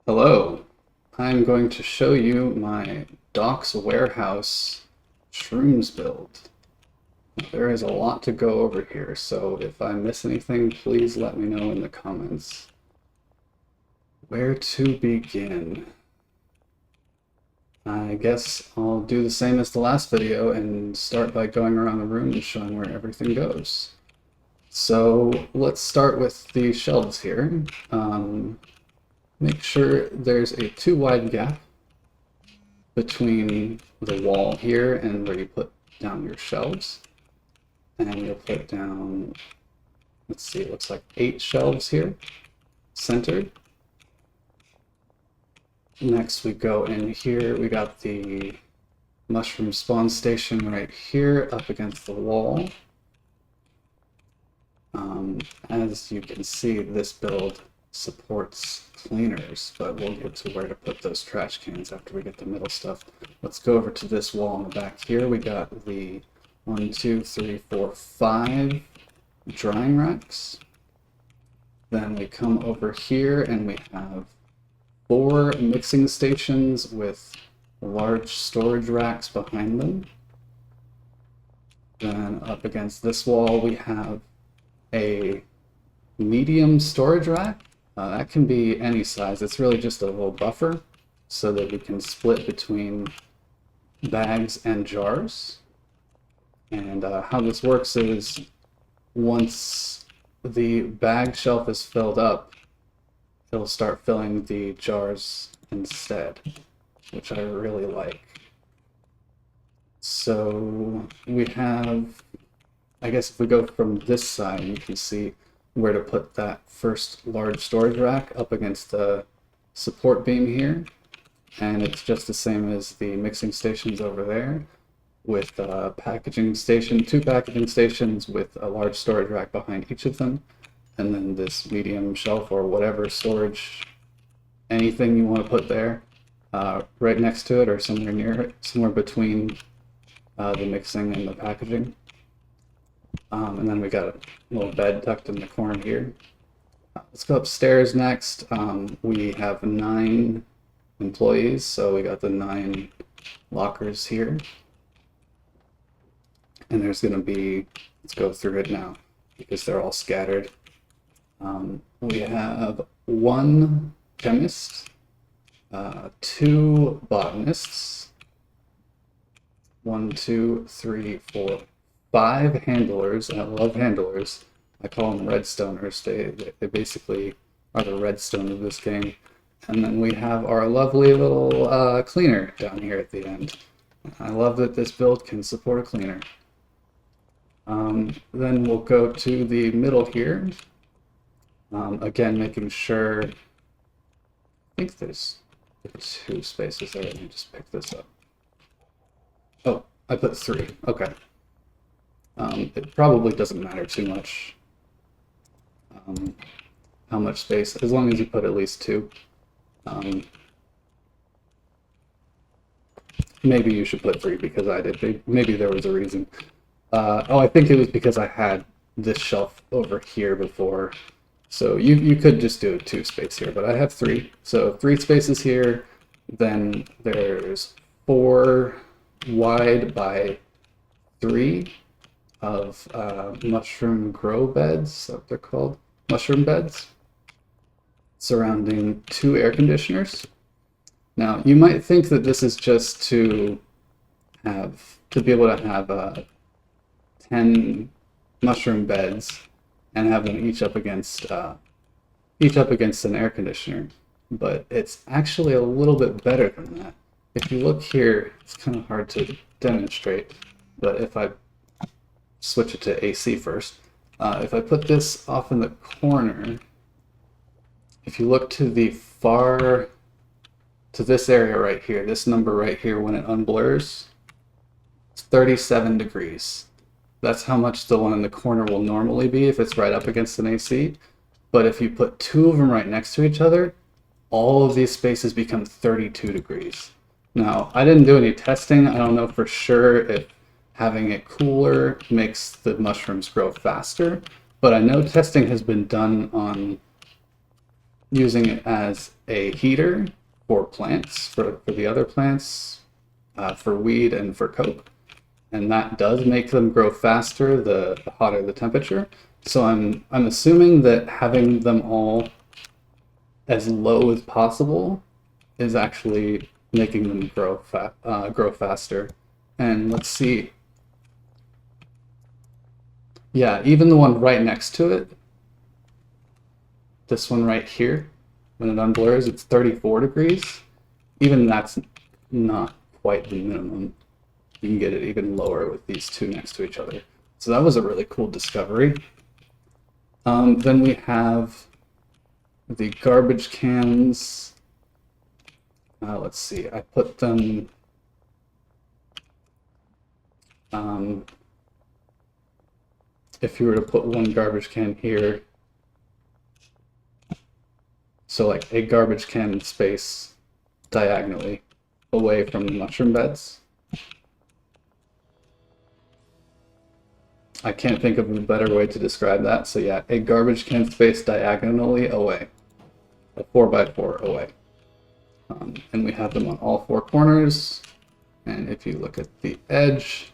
Hello, I'm going to show you my Docks Warehouse Shrooms build. There is a lot to go over here, so if I miss anything, please let me know in the comments. Where to begin? I guess I'll do the same as the last video and start by going around the room and showing where everything goes. So let's start with the shelves here. Make sure there's a 2 wide gap between the wall here and where you put down your shelves. And you'll put down, let's see, it looks like 8 shelves here, centered. Next we go in here, we got the mushroom spawn station right here up against the wall. As you can see, this build supports cleaners, but we'll get to where to put those trash cans after we get the middle stuff. Let's go over to this wall in the back here. We got the 1, 2, 3, 4, 5 drying racks. Then we come over here and we have 4 mixing stations with large storage racks behind them. Then up against this wall we have a medium storage rack. That can be any size. It's really just a little buffer so that we can split between bags and jars. And how this works is once the bag shelf is filled up, it'll start filling the jars instead, which I really like. So we have, I guess if we go from this side, you can see where to put that first large storage rack up against the support beam here. And it's just the same as the mixing stations over there, with a packaging station, 2 packaging stations with a large storage rack behind each of them. And then this medium shelf or whatever storage, anything you want to put there, right next to it or somewhere near it, somewhere between the mixing and the packaging. And then we got a little bed tucked in the corner here. Let's go upstairs next. We have 9 employees, so we got the 9 lockers here. And there's going to be, let's go through it now because they're all scattered. We have 1 chemist, 2 botanists, 1, 2, 3, 4, 5 handlers. I love handlers. I call them redstoners. They basically are the redstone of this game. And then we have our lovely little cleaner down here at the end. I love that this build can support a cleaner. Then we'll go to the middle here. Again, making sure, I think there's 2 spaces there. Let me just pick this up. Oh, I put 3. Okay. It probably doesn't matter too much how much space, as long as you put at least 2. Maybe you should put 3 because I did. Maybe there was a reason. Oh, I think it was because I had this shelf over here before. So you could just do a 2 space here, but I have 3. So 3 spaces here. Then there's 4 wide by 3 of mushroom grow beds, that they're called, mushroom beds, surrounding 2 air conditioners. Now you might think that this is just to be able to have 10 mushroom beds and have them each up against an air conditioner, but it's actually a little bit better than that. If you look here, it's kind of hard to demonstrate, but if I switch it to AC first, if I put this off in the corner, if you look to the far, to this area right here, this number right here, when it unblurs, it's 37 degrees. That's how much the one in the corner will normally be if it's right up against an AC. But if you put 2 of them right next to each other, all of these spaces become 32 degrees. Now, I didn't do any testing. I don't know for sure if having it cooler makes the mushrooms grow faster, but I know testing has been done on using it as a heater for plants, for the other plants, for weed and for coke. And that does make them grow faster the hotter the temperature. So I'm assuming that having them all as low as possible is actually making them grow faster. And let's see. Yeah, even the one right next to it, this one right here, when it unblurs, it's 34 degrees. Even that's not quite the minimum. You can get it even lower with these two next to each other. So that was a really cool discovery. Then we have the garbage cans. Let's see, I put them if you were to put one garbage can here, so like a garbage can space diagonally away from the mushroom beds. I can't think of a better way to describe that. So yeah, a garbage can space diagonally away, a 4x4 away. And we have them on all four corners. And if you look at the edge,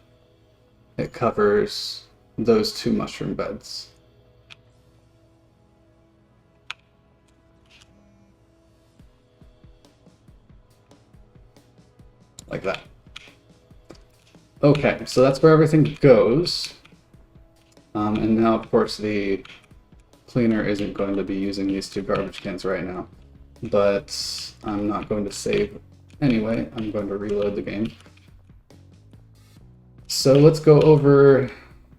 it covers those two mushroom beds. Like that. Okay, so that's where everything goes. And now, of course, the cleaner isn't going to be using these two garbage cans right now. But I'm not going to save anyway. I'm going to reload the game. So let's go over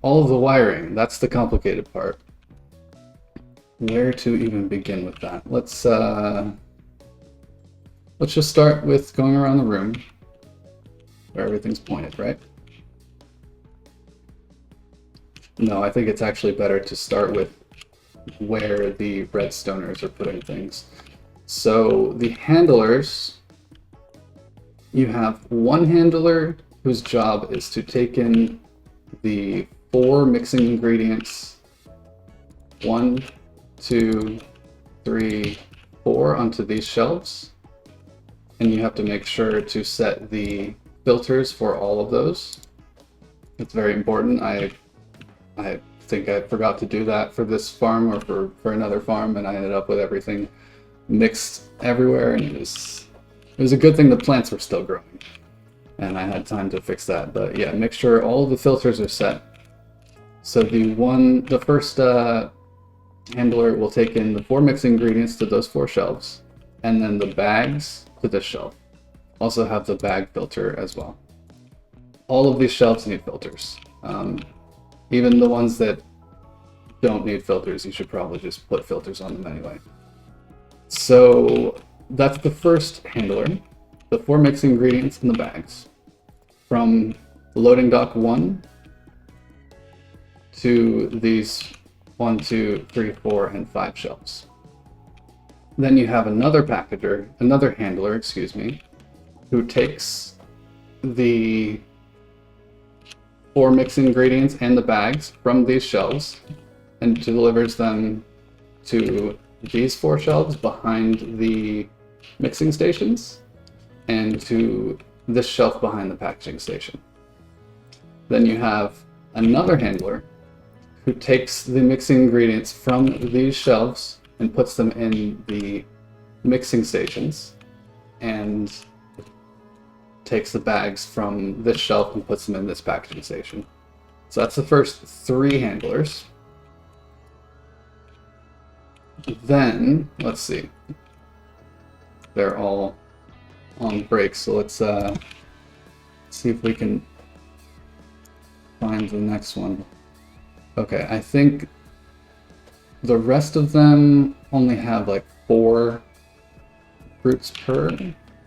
all of the wiring. That's the complicated part. Where to even begin with that? Let's just start with going around the room where everything's pointed, right? No, I think it's actually better to start with where the redstoners are putting things. So the handlers, you have one handler whose job is to take in the 4 mixing ingredients, 1, 2, 3, 4 onto these shelves. And you have to make sure to set the filters for all of those. It's very important. I think I forgot to do that for this farm or for another farm, and I ended up with everything mixed everywhere, and it was a good thing the plants were still growing and I had time to fix that. But yeah, make sure all of the filters are set. So the first handler will take in the 4 mixing ingredients to those 4 shelves, and then the bags to this shelf. Also have the bag filter as well. All of these shelves need filters. Even the ones that don't need filters, you should probably just put filters on them anyway. So that's the first handler, the 4 mixing ingredients in the bags. From loading dock 1 to these 1, 2, 3, 4, and 5 shelves. Then you have another handler, excuse me, who takes the 4 mixing ingredients and the bags from these shelves and delivers them to these 4 shelves behind the mixing stations and to this shelf behind the packaging station. Then you have another handler who takes the mixing ingredients from these shelves and puts them in the mixing stations and takes the bags from this shelf and puts them in this packaging station. So that's the first 3 handlers. Then, let's see. They're all on break, so let's see if we can find the next one. Okay, I think the rest of them only have like 4 fruits per.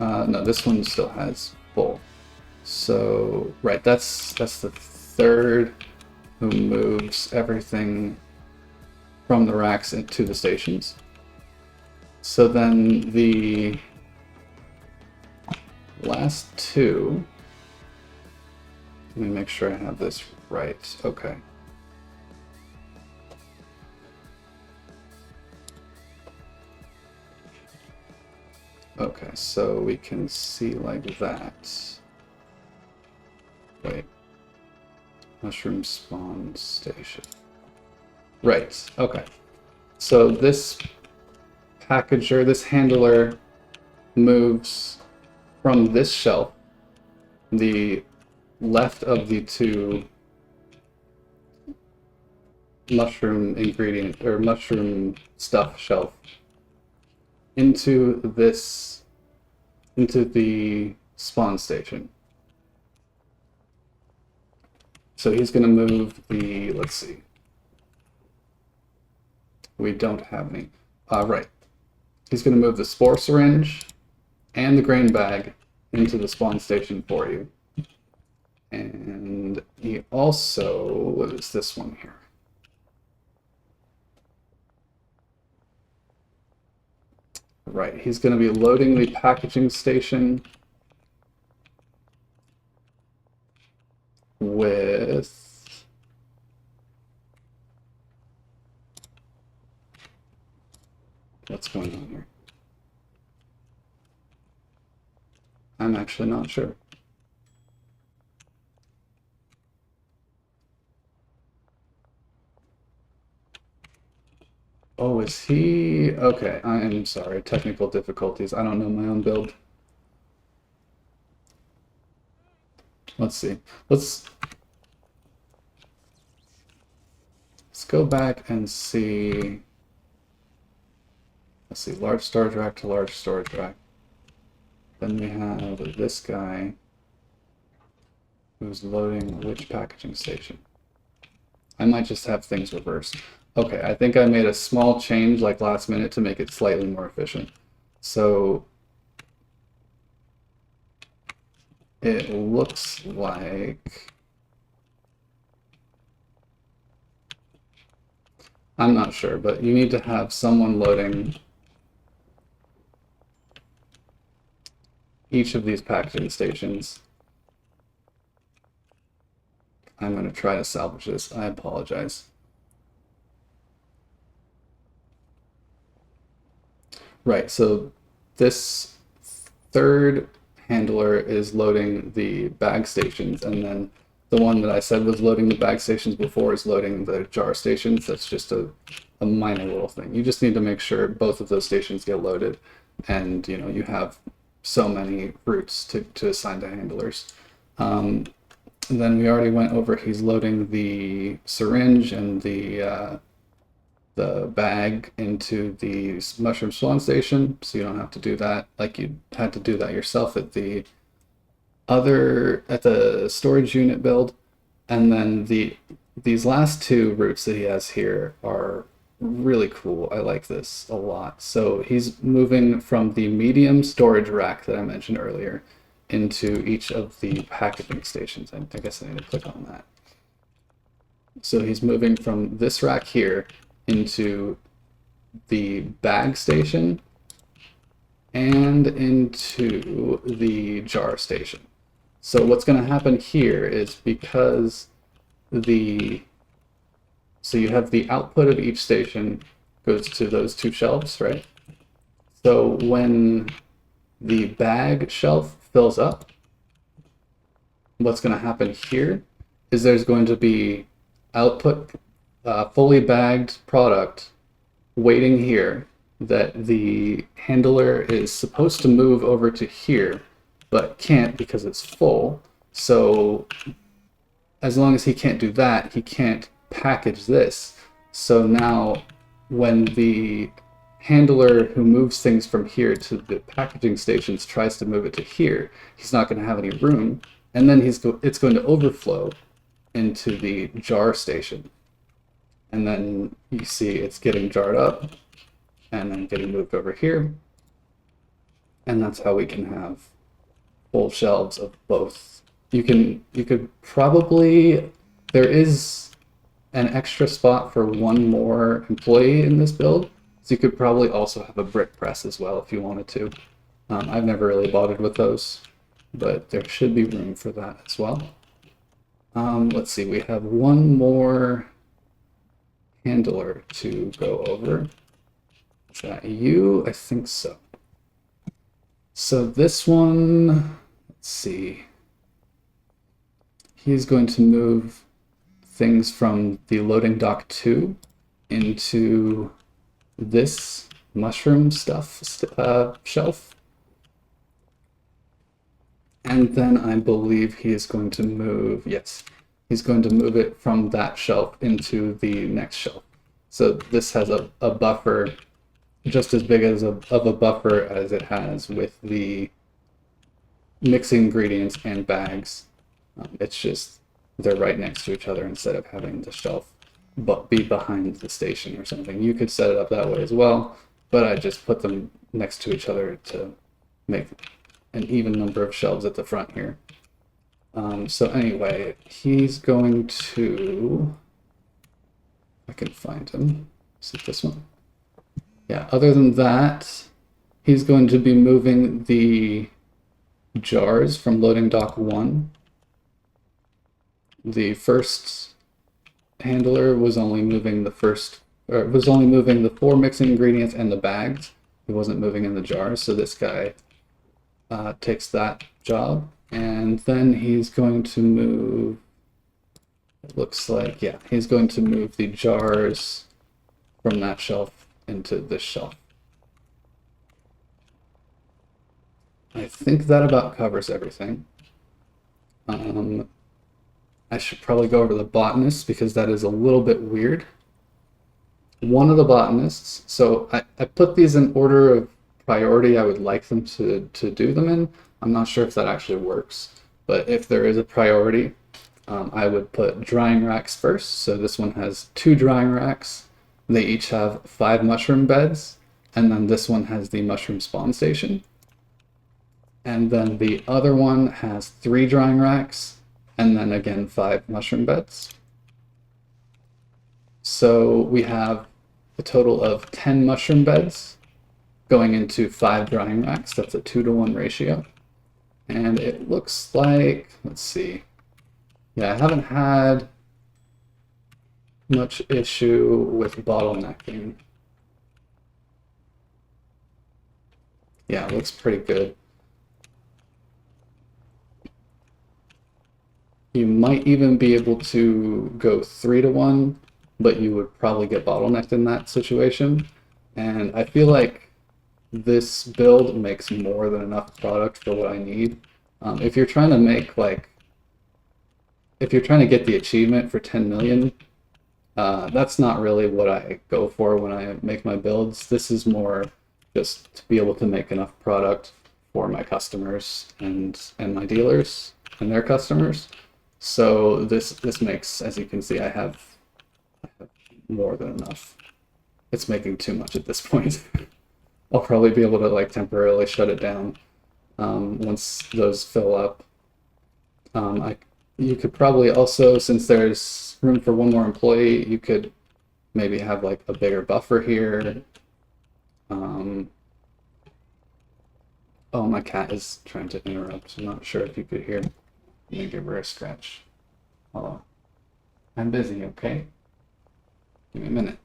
No, this one still has full. So, right, that's the 3rd who moves everything from the racks into the stations. So then the last 2, let me make sure I have this right. Okay. Okay, so we can see like that. Wait. Mushroom spawn station. Right, okay. So this packager, this handler moves from this shelf, the left of the two mushroom ingredient or mushroom stuff shelf, into the spawn station. So he's going to move the, let's see. We don't have any. Right. He's going to move the spore syringe and the grain bag into the spawn station for you. And he also, what is this one here? Right, he's going to be loading the packaging station with what's going on here? I'm actually not sure. Oh, is he? Okay, I am sorry. Technical difficulties. I don't know my own build. Let's see. Let's go back and see. Let's see. Large storage rack to large storage rack. Then we have this guy who's loading which packaging station. I might just have things reversed. Okay, I think I made a small change like last minute to make it slightly more efficient. So it looks like, I'm not sure, but you need to have someone loading each of these packaging stations. I'm going to try to salvage this. I apologize. Right, so this third handler is loading the bag stations, and then the one that I said was loading the bag stations before is loading the jar stations. That's just a minor little thing. You just need to make sure both of those stations get loaded, and you have so many routes to assign to handlers. And then we already went over, he's loading the syringe and the bag into the mushroom spawn station, so you don't have to do that like you had to do that yourself at the storage unit build. And then these last two routes that he has here are really cool. I like this a lot. So he's moving from the medium storage rack that I mentioned earlier into each of the packaging stations. I guess I need to click on that. So he's moving from this rack here into the bag station and into the jar station. So what's going to happen here is because so you have the output of each station goes to those two shelves, right? So when the bag shelf fills up, what's going to happen here is there's going to be output fully bagged product waiting here that the handler is supposed to move over to here, but can't because it's full. So as long as he can't do that, he can't package this. So now when the handler who moves things from here to the packaging stations tries to move it to here, he's not going to have any room, and then it's going to overflow into the jar station. And then you see it's getting jarred up and then getting moved over here. And that's how we can have full shelves of both. You could probably, there is an extra spot for one more employee in this build. So you could probably also have a brick press as well if you wanted to. I've never really bothered with those, but there should be room for that as well. Let's see, we have one more handler to go over. Is that you? I think so. So this one, let's see. He's going to move things from the loading dock 2 into this mushroom stuff shelf. And then I believe he is going to move, yes, he's going to move it from that shelf into the next shelf. So this has a buffer just as big as of a buffer as it has with the mixing ingredients and bags. It's just they're right next to each other instead of having the shelf but be behind the station or something. You could set it up that way as well, but I just put them next to each other to make an even number of shelves at the front here. So anyway, he's going to, I can find him. Is it this one? Yeah, other than that, he's going to be moving the jars from loading dock 1. The first handler was only moving the 4 mixing ingredients and the bags. He wasn't moving in the jars, so this guy takes that job. And then he's going to move, it looks like, yeah, he's going to move the jars from that shelf into this shelf. I think that about covers everything. I should probably go over the botanists because that is a little bit weird. One of the botanists, so I put these in order of priority I would like them to do them in. I'm not sure if that actually works, but if there is a priority, I would put drying racks first. So this one has 2 drying racks. They each have 5 mushroom beds, and then this one has the mushroom spawn station. And then the other one has 3 drying racks, and then again 5 mushroom beds. So we have a total of 10 mushroom beds going into 5 drying racks. That's a 2-to-1 ratio. And it looks like, let's see. Yeah, I haven't had much issue with bottlenecking. Yeah, it looks pretty good. You might even be able to go 3-to-1, but you would probably get bottlenecked in that situation. And I feel like this build makes more than enough product for what I need. If you're trying to make if you're trying to get the achievement for 10 million, that's not really what I go for when I make my builds. This is more just to be able to make enough product for my customers and my dealers and their customers. So this makes, as you can see, I have more than enough. It's making too much at this point. I'll probably be able to like temporarily shut it down once those fill up. You could probably also, since there's room for 1 more employee, you could maybe have like a bigger buffer here. Oh, my cat is trying to interrupt. I'm not sure if you could hear. Let me give her a scratch. Hello. I'm busy, okay? Give me a minute.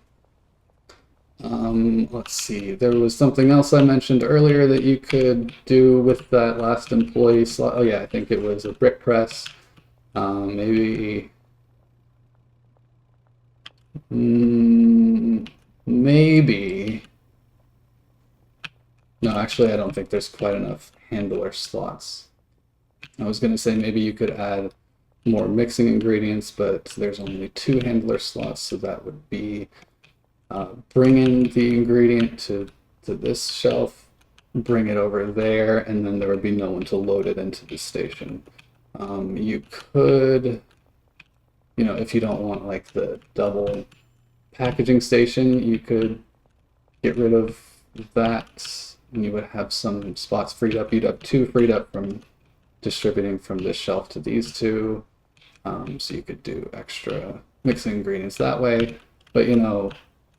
Let's see. There was something else I mentioned earlier that you could do with that last employee slot. Oh yeah, I think it was a brick press. Maybe. Maybe. No, actually, I don't think there's quite enough handler slots. I was going to say maybe you could add more mixing ingredients, but there's only 2 handler slots, so that would be bring in the ingredient to this shelf, bring it over there, and then there would be no one to load it into the station. You could, if you don't want like the double packaging station, you could get rid of that, and you would have some spots freed up. You'd have 2 freed up from distributing from this shelf to these 2. So you could do extra mixing ingredients that way. But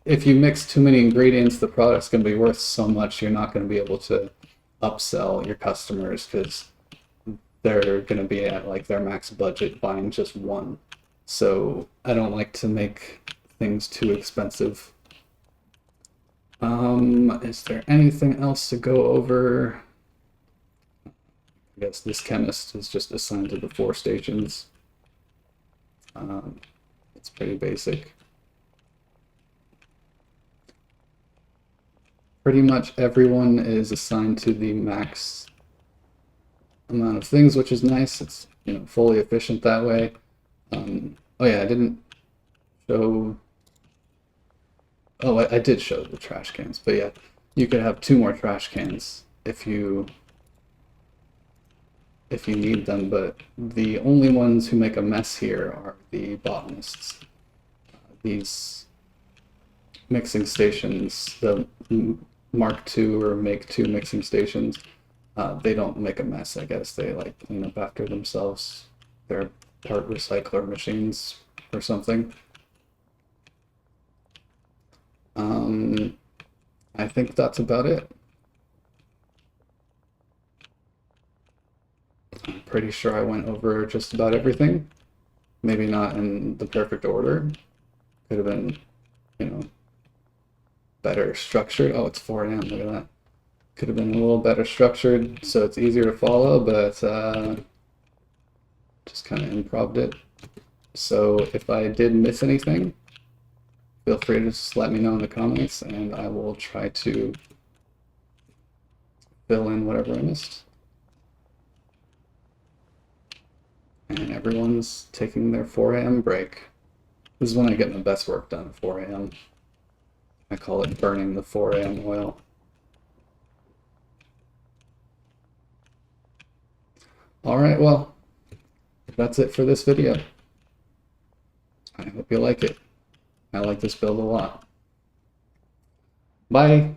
if you mix too many ingredients, the product's going to be worth so much you're not going to be able to upsell your customers because they're going to be at like their max budget buying just 1. So I don't like to make things too expensive. Is there anything else to go over? I guess this chemist is just assigned to the 4 stations. It's pretty basic. Pretty much everyone is assigned to the max amount of things, which is nice. It's, you know, fully efficient that way. Oh yeah, I didn't show. Oh, I did show the trash cans, but yeah, you could have 2 more trash cans if you need them, but the only ones who make a mess here are the botanists. These mixing stations, the Mark II or Make II mixing stations, they don't make a mess, I guess. They like clean up after themselves. They're part recycler machines or something. I think that's about it. I'm pretty sure I went over just about everything. Maybe not in the perfect order. Could have been, you know, better structured. Oh, it's 4 a.m. Look at that. Could have been a little better structured so it's easier to follow, but just kind of improv'd it. So if I did miss anything, feel free to just let me know in the comments and I will try to fill in whatever I missed. And everyone's taking their 4 a.m. break. This is when I get my best work done at 4 a.m. I call it burning the 4 a.m. oil. Alright, well, that's it for this video. I hope you like it. I like this build a lot. Bye!